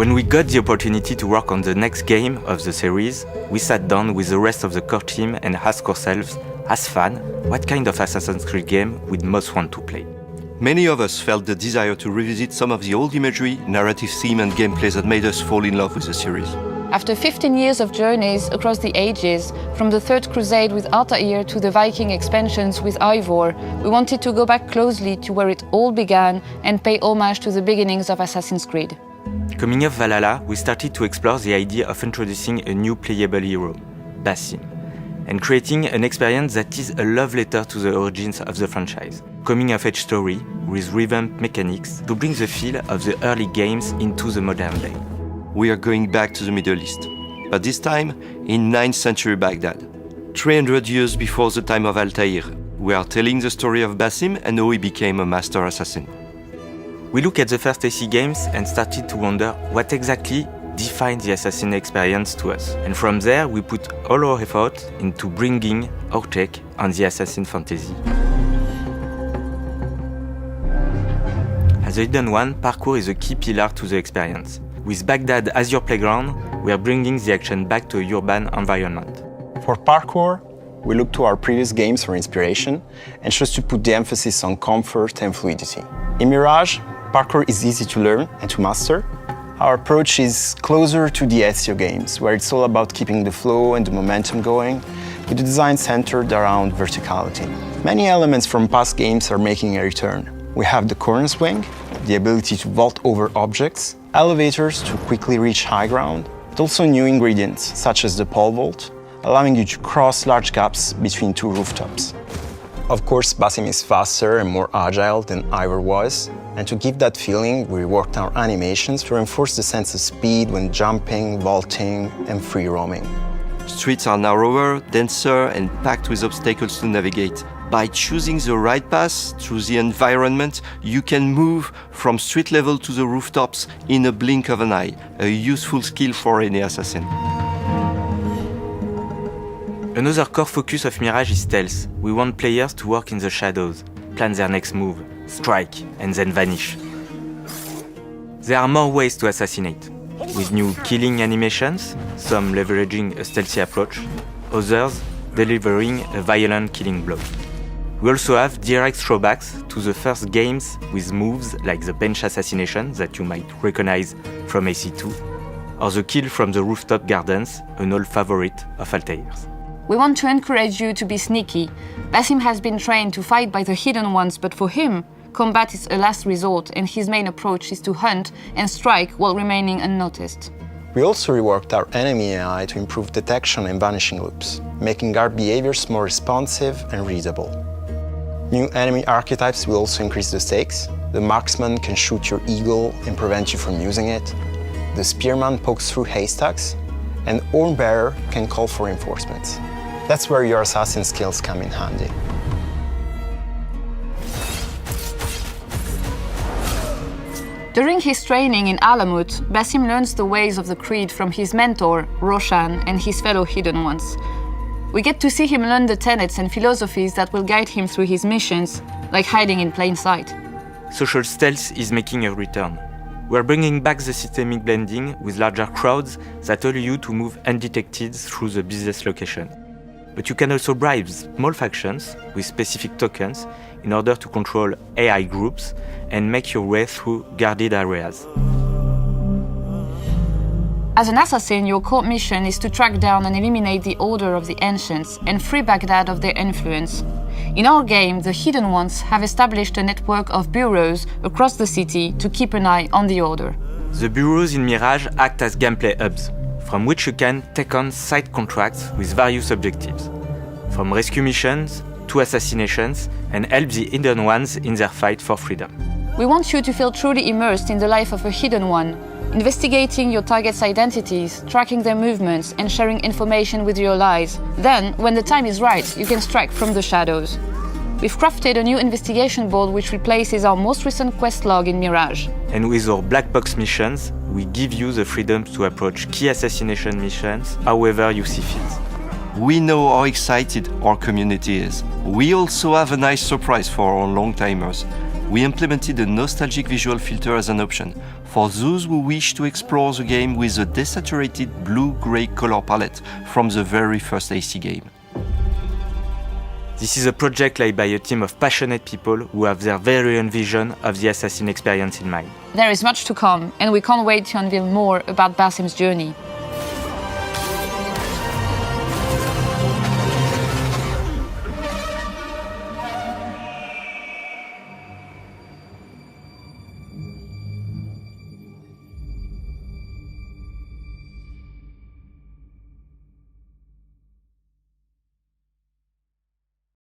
When we got the opportunity to work on the next game of the series, we sat down with the rest of the core team and asked ourselves, as fans, what kind of Assassin's Creed game we'd most want to play. Many of us felt the desire to revisit some of the old imagery, narrative theme and gameplay that made us fall in love with the series. After 15 years of journeys across the ages, from the Third Crusade with Altair to the Viking expansions with Ivor, we wanted to go back closely to where it all began and pay homage to the beginnings of Assassin's Creed. Coming off Valhalla, we started to explore the idea of introducing a new playable hero, Basim, and creating an experience that is a love letter to the origins of the franchise. Coming-of-age story with revamped mechanics to bring the feel of the early games into the modern day. We are going back to the Middle East, but this time in 9th century Baghdad. 300 years before the time of Altair, we are telling the story of Basim and how he became a master assassin. We look at the first AC games and started to wonder what exactly defined the assassin experience to us. And from there, we put all our effort into bringing our take on the assassin fantasy. As a hidden one, parkour is a key pillar to the experience. With Baghdad as your playground, we are bringing the action back to a urban environment. For parkour, we look to our previous games for inspiration and chose to put the emphasis on comfort and fluidity. In Mirage, parkour is easy to learn and to master. Our approach is closer to the Ezio games, where it's all about keeping the flow and the momentum going, with the design centered around verticality. Many elements from past games are making a return. We have the corner swing, the ability to vault over objects, elevators to quickly reach high ground, but also new ingredients, such as the pole vault, allowing you to cross large gaps between two rooftops. Of course, Basim is faster and more agile than Ivor was, and to give that feeling, we reworked our animations to reinforce the sense of speed when jumping, vaulting, and free roaming. Streets are narrower, denser, and packed with obstacles to navigate. By choosing the right path through the environment, you can move from street level to the rooftops in a blink of an eye, a useful skill for any assassin. Another core focus of Mirage is stealth. We want players to work in the shadows, plan their next move, strike, and then vanish. There are more ways to assassinate, with new killing animations, some leveraging a stealthy approach, others delivering a violent killing blow. We also have direct throwbacks to the first games with moves like the bench assassination that you might recognize from AC2, or the kill from the rooftop gardens, an old favorite of Altair's. We want to encourage you to be sneaky. Basim has been trained to fight by the hidden ones, but for him, combat is a last resort and his main approach is to hunt and strike while remaining unnoticed. We also reworked our enemy AI to improve detection and vanishing loops, making guard behaviors more responsive and readable. New enemy archetypes will also increase the stakes. The marksman can shoot your eagle and prevent you from using it. The spearman pokes through haystacks, and Hornbearer can call for reinforcements. That's where your assassin skills come in handy. During his training in Alamut, Basim learns the ways of the Creed from his mentor, Roshan, and his fellow Hidden Ones. We get to see him learn the tenets and philosophies that will guide him through his missions, like hiding in plain sight. Social stealth is making a return. We're bringing back the systemic blending with larger crowds that allow you to move undetected through the busiest location. But you can also bribe small factions with specific tokens in order to control AI groups and make your way through guarded areas. As an assassin, your core mission is to track down and eliminate the Order of the Ancients and free Baghdad of their influence. In our game, the Hidden Ones have established a network of bureaus across the city to keep an eye on the Order. The bureaus in Mirage act as gameplay hubs, from which you can take on side contracts with various objectives, from rescue missions to assassinations, and help the Hidden Ones in their fight for freedom. We want you to feel truly immersed in the life of a Hidden One, investigating your target's identities, tracking their movements, and sharing information with your allies. Then, when the time is right, you can strike from the shadows. We've crafted a new investigation board which replaces our most recent quest log in Mirage. And with our black box missions, we give you the freedom to approach key assassination missions however you see fit. We know how excited our community is. We also have a nice surprise for our long-timers. We implemented a nostalgic visual filter as an option, for those who wish to explore the game with a desaturated blue-grey color palette from the very first AC game. This is a project led by a team of passionate people who have their very own vision of the Assassin experience in mind. There is much to come, and we can't wait to unveil more about Basim's journey.